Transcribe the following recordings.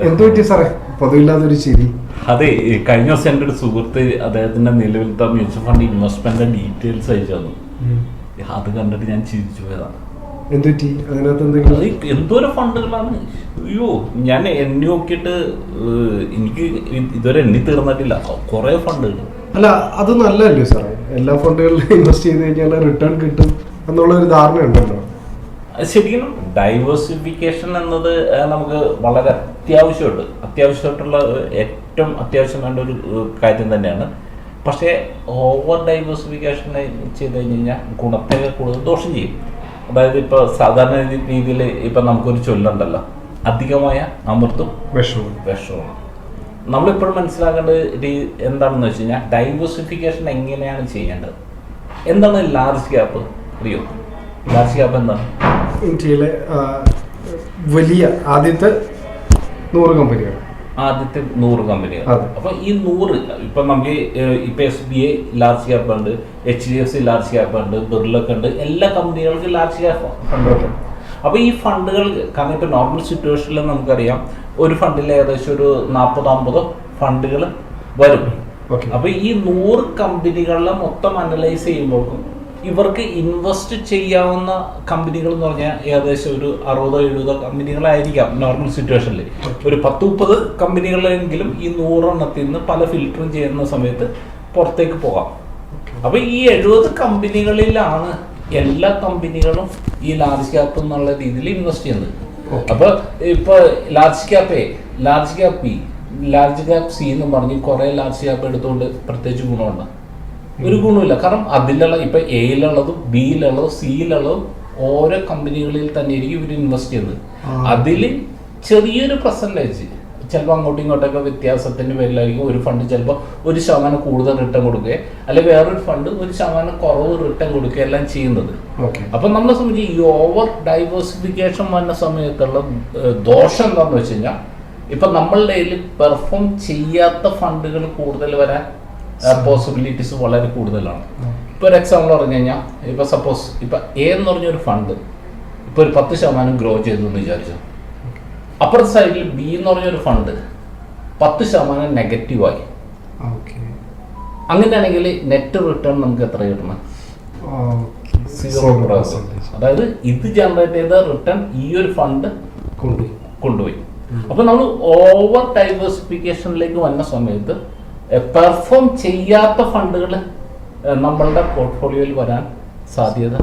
എന്ത് പറ്റി സാറേ പൊതുവില്ലാതൊരു ചിരി? അതെ, കഴിഞ്ഞ ദിവസം എൻ്റെ ഒരു സുഹൃത്ത് അദ്ദേഹത്തിന്റെ നിലവിലത്തെ മ്യൂച്വൽ ഫണ്ട് ഇൻവെസ്റ്റ്മെന്റ് ഡീറ്റെയിൽസ് അയച്ചു തന്നു. അത് കണ്ടിട്ട് ഞാൻ ചിരിച്ചു പോയതാണ്. എന്തുപറ്റി? അതിനകത്ത് എന്തെങ്കിലും എന്തോരം ഫണ്ടുകളാണ്! അയ്യോ, ഞാൻ എണ്ണി നോക്കിയിട്ട് എനിക്ക് ഇതുവരെ എണ്ണി തീർന്നിട്ടില്ല. കുറെ ഫണ്ടുകൾ. അല്ല, അത് നല്ലതല്ലേ സാറേ? എല്ലാ ഫണ്ടുകളിലും ഇൻവെസ്റ്റ് ചെയ്ത് കഴിഞ്ഞാൽ റിട്ടേൺ കിട്ടും എന്നുള്ള ഒരു ധാരണ ഉണ്ടല്ലോ. ശരിക്കും ഡൈവേഴ്സിഫിക്കേഷൻ എന്നത് നമുക്ക് വളരെ അത്യാവശ്യമായിട്ടുള്ള ഏറ്റവും അത്യാവശ്യം വേണ്ട ഒരു കാര്യം തന്നെയാണ്. പക്ഷേ ഓവർ ഡൈവേഴ്സിഫിക്കേഷൻ ചെയ്ത് കഴിഞ്ഞ് കഴിഞ്ഞാൽ ഗുണത്തേക്കാൾ കൂടുതൽ ദോഷം ചെയ്യും. അതായത് ഇപ്പോൾ സാധാരണ രീതിയിൽ ഇപ്പം നമുക്കൊരു ചൊല്ലുണ്ടല്ലോ, അധികമായ അമൃതും വിഷവും. നമ്മളിപ്പോഴും മനസ്സിലാക്കേണ്ടത് എന്താണെന്ന് വെച്ച് കഴിഞ്ഞാൽ ഡൈവേഴ്സിഫിക്കേഷൻ എങ്ങനെയാണ് ചെയ്യേണ്ടത്. എന്താണ് ലാർജ് ക്യാപ്പ്? അറിയോ ലാർജ് ക്യാപ്പ് എന്താണ്? ഇന്ത്യയിലെ വലിയ ആദ്യത്തെ 100 കമ്പനികൾ. അപ്പൊ ഈ 100 ഇപ്പൊ നമുക്ക് ഇപ്പൊ SBI ലാർജ് ക്യാപ്പ് ഉണ്ട്, HDFC ലാർജ് ക്യാപ്പ് ഉണ്ട്, ബിർളൊക്കെ ഉണ്ട്. എല്ലാ കമ്പനികൾക്കും ലാർജ് ക്യാപ്പ് ഫണ്ട്. അപ്പൊ ഈ ഫണ്ടുകൾ കാരണം ഇപ്പൊ നോർമൽ സിറ്റുവേഷനിൽ നമുക്കറിയാം ഒരു ഫണ്ടിൽ ഏകദേശം ഒരു 40-50 ഫണ്ടുകൾ വരും. അപ്പൊ ഈ 100 കമ്പനികളെ മൊത്തം അനലൈസ് ചെയ്യുമ്പോഴേക്കും ഇവർക്ക് ഇൻവെസ്റ്റ് ചെയ്യാവുന്ന കമ്പനികൾ എന്ന് പറഞ്ഞാൽ ഏകദേശം ഒരു 60-70 കമ്പനികളായിരിക്കാം നോർമൽ സിറ്റുവേഷനിൽ. ഒരു 10-30 കമ്പനികളെങ്കിലും ഈ 100 എണ്ണത്തിൽ നിന്ന് പല ഫിൽറ്ററും ചെയ്യുന്ന സമയത്ത് പുറത്തേക്ക് പോകാം. അപ്പൊ ഈ 70 കമ്പനികളിലാണ് എല്ലാ കമ്പനികളും ഈ ലാർജ് ക്യാപ്പ് എന്നുള്ള രീതിയിൽ ഇൻവെസ്റ്റ് ചെയ്യുന്നത്. അപ്പൊ ഇപ്പൊ large cap A, large cap B, large cap C എന്ന് പറഞ്ഞ് കുറെ ലാർജ് ക്യാപ്പ് എടുത്തുകൊണ്ട് പ്രത്യേകിച്ച് ഗുണമുണ്ട്? ഒരു ഗുണമില്ല. കാരണം അതിലുള്ള ഇപ്പൊ എയിലുള്ളതും ബിയിലുള്ളതും സിയിലുള്ളതും ഓരോ കമ്പനികളിൽ തന്നെ ആയിരിക്കും ഇവർ ഇൻവെസ്റ്റ് ചെയ്യുന്നത്. അതിൽ ചെറിയൊരു പെർസെൻറ്റേജ് ചിലപ്പോൾ അങ്ങോട്ടും ഇങ്ങോട്ടൊക്കെ വ്യത്യാസത്തിന്റെ പേരിലായിരിക്കും ഒരു ഫണ്ട് ചിലപ്പോൾ 1% കൂടുതൽ റിട്ടേൺ കൊടുക്കുകയോ അല്ലെങ്കിൽ വേറൊരു ഫണ്ട് 1% കുറവ് റിട്ടേൺ കൊടുക്കുക എല്ലാം ചെയ്യുന്നത്. അപ്പൊ നമ്മളെ സംബന്ധിച്ച് ഈ ഓവർ ഡൈവേഴ്സിഫിക്കേഷൻ വന്ന സമയത്തുള്ള ദോഷം എന്താണെന്ന് വെച്ച് കഴിഞ്ഞാൽ ഇപ്പൊ നമ്മളുടെ കയ്യിൽ പെർഫോം ചെയ്യാത്ത ഫണ്ടുകൾ കൂടുതൽ വരാൻ പോസിബിലിറ്റീസ് വളരെ കൂടുതലാണ്. ഇപ്പൊ ഒരു എക്സാമ്പിൾ പറഞ്ഞു കഴിഞ്ഞാൽ ഇപ്പൊ സപ്പോസ് ഇപ്പൊ എ എന്ന് പറഞ്ഞൊരു ഫണ്ട് ഇപ്പൊ ഒരു 10% ഗ്രോ ചെയ്തു എന്ന് വിചാരിച്ചു. അപ്പുറത്തെ സൈഡിൽ ബി എന്ന് പറഞ്ഞൊരു ഫണ്ട് 10% നെഗറ്റീവായി. അങ്ങനെയാണെങ്കിൽ നെറ്റ് റിട്ടേൺ നമുക്ക് എത്ര കിട്ടണം? 0%. അതായത് ഇത് ജനറേറ്റ് ചെയ്ത റിട്ടേൺ ഈ ഒരു ഫണ്ട് കൊണ്ടുപോയി. അപ്പൊ നമ്മൾ ഓവർ ഡൈവേഴ്സിഫിക്കേഷനിലേക്ക് വന്ന സമയത്ത് പെർഫോം ചെയ്യാത്ത ഫണ്ടുകൾ നമ്മളുടെ പോർട്ട്ഫോളിയോയിൽ വരാൻ സാധ്യത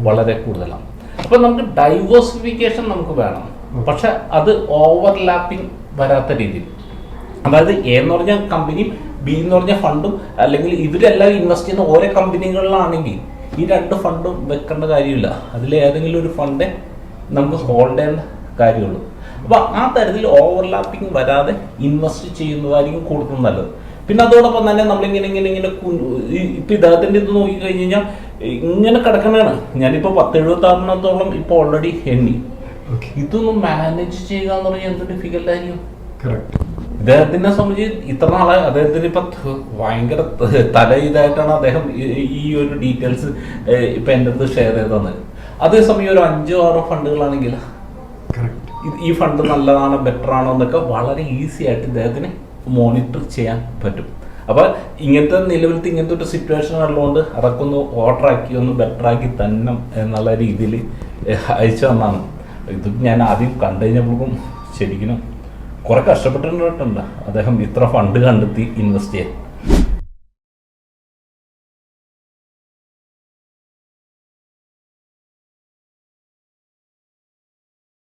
വളരെ കൂടുതലാണ്. അപ്പൊ നമുക്ക് ഡൈവേഴ്സിഫിക്കേഷൻ നമുക്ക് വേണം, പക്ഷെ അത് ഓവർലാപ്പിംഗ് വരാത്ത രീതിയിൽ. അതായത് എ എന്ന് പറഞ്ഞ കമ്പനിയും ബി എന്ന് പറഞ്ഞ ഫണ്ടും അല്ലെങ്കിൽ ഇവരെല്ലാം ഇൻവെസ്റ്റ് ചെയ്യുന്ന ഓരോ കമ്പനികളിലാണെങ്കിൽ ഈ 2 ഫണ്ടും വെക്കേണ്ട കാര്യമില്ല. അതിൽ ഏതെങ്കിലും ഒരു ഫണ്ടേ നമുക്ക് ഹോൾഡ് ചെയ്യേണ്ട കാര്യമുള്ളൂ. അപ്പൊ ആ തരത്തിൽ ഓവർലാപ്പിംഗ് വരാതെ ഇൻവെസ്റ്റ് ചെയ്യുന്നതായിരിക്കും കൂടുതൽ നല്ലത്. പിന്നെ അതോടൊപ്പം തന്നെ നമ്മളിങ്ങനെ ഇപ്പൊ ഇദ്ദേഹത്തിന്റെ ഇത് നോക്കി കഴിഞ്ഞ് കഴിഞ്ഞാൽ ഇങ്ങനെ കിടക്കണതാണ്. ഞാനിപ്പോ 10-76 ഇപ്പൊ ഓൾറെഡി എണ്ണി. ഇതൊന്നും മാനേജ് ചെയ്യുക എന്ന് പറഞ്ഞാൽ എന്ത് ഡിഫിക്കൽട്ട് ആയിരിക്കും. ഇദ്ദേഹത്തിനെ സംബന്ധിച്ച് ഇത്ര നാളെ അദ്ദേഹത്തിന് ഇപ്പൊ ഭയങ്കര തല ഇതായിട്ടാണ് അദ്ദേഹം ഈ ഒരു ഡീറ്റെയിൽസ് ഇപ്പൊ എൻ്റെ അടുത്ത് ഷെയർ ചെയ്ത് തന്നത്. അതേസമയം ഒരു 5-6 ഫണ്ടുകളാണെങ്കിൽ ഈ ഫണ്ട് നല്ലതാണോ ബെറ്റർ ആണോ എന്നൊക്കെ വളരെ ഈസി ആയിട്ട് ഇദ്ദേഹത്തിന് മോണിറ്റർ ചെയ്യാൻ പറ്റും. അപ്പൊ നിലവിലത്തെ ഇങ്ങനത്തെ ഒരു സിറ്റുവേഷൻ ഉള്ളതുകൊണ്ട് അതൊക്കെ ഒന്ന് ഓർഡറാക്കി ഒന്ന് ബെറ്ററാക്കി തന്നെ എന്നുള്ള രീതിയിൽ അയച്ചു തന്നാണ്. ഇത് ഞാൻ ആദ്യം കണ്ടു കഴിഞ്ഞപ്പോഴും ശരിക്കും കുറെ കഷ്ടപ്പെട്ടിട്ടുണ്ട് അദ്ദേഹം ഇത്ര ഫണ്ട് കണ്ടെത്തി ഇൻവെസ്റ്റ് ചെയ്യാൻ.